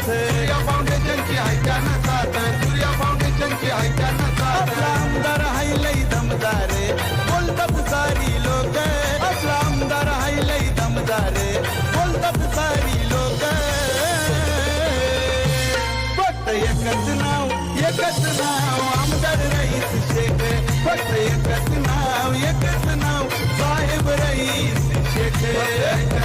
सूर्या फाउंडेशनची आहे त्यानं साथ, सूर्या फाउंडेशनची आहे त्यानं साथ. आपला आमदार हाय लई दमदार बोलता पुसारी लोक, आपला आमदार हाय लई दमदार बोलता पुसारी लोक. फक्त एकच नाव आमदार रईस शेख, फक्त एकच नाव साहेब रईस शेख.